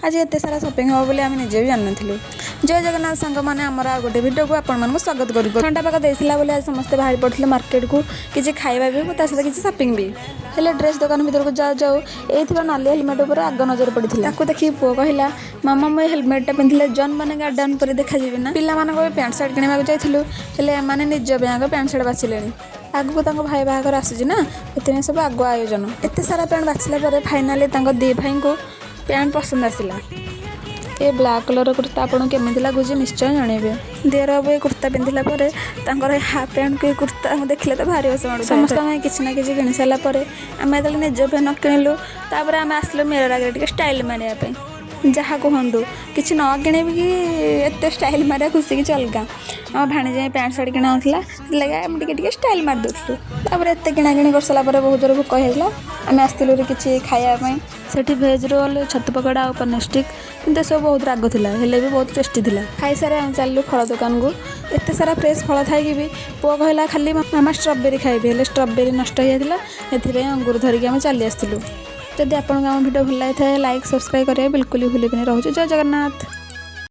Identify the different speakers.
Speaker 1: आज एत सारा सपिंग हम बोली आम निजे भी जान नु। जय जगन्नाथ सांग मैंने आमर आ गोटे भिडियो को आपण स्वागत कर ठंडा पाग देला बोली आज समस्ते बाहर पड़े मार्केट को किसी खाଇବା भी सहित किसी सपिंग भी हेले ड्रेस दुकान भर को जाऊ जाऊ ये नाली हेलमेट उपर आग नजर पड़ा देखिए पुओ कहला मामा मुझे हेलमेटा पिंधे जन मैंने गार्डन पर देखा ना पिला भी पैंट सार्ट किणवाक जाइलु हेले निज बैंक पैंट सार्ट बाचिले आगू तक भाई बाहर आसूँ ना ये सब आगुआ आयोजन एत सारा पैंट बाछिला फाइनाली दी भाई को पैंट पसंद आसला ये ब्लैक कलर कुर्ता आपको केमी लगुच निश्चय जनइबे देर अब ये कुर्ता पिंधला हाफ पैंट को कुर्ता देखले तो भारी हस मार समस्त किसी ना कि कि सारापर आम जो निज न किणलु आम आसलु मेयर आगे स्टाइल मारे जहाँ कहतु कि न कि भी एत स्टाइल मारे खुशी किसी अलग आम भाणी जाए पैंट सार्ट किणा लगे आम टे स्टाइल मार दूसलु एत किणा कर सारापर बहुत जोर भोक होता आम आसलु कि खायापी सेठी भेज रोल छतु पकड़ा और पनीर स्टिक किंतु सब बहुत राग थिला हेले भी बहुत टेस्टी थिला खाई सारे आम चलू फल दुकान को एत सारा फ्रेश फल थी भी पुओ कहला खाली मामा स्ट्रॉबेरी खाइबे हेले स्ट्रॉबेरी नष्ट हो जाता है अंगूर धरिकी आम चली आसलु जदि आपको आम वीडियो भल लगी लाइक सब्सक्राइब करें बिल्कुल भूल रोचे जय जगन्नाथ।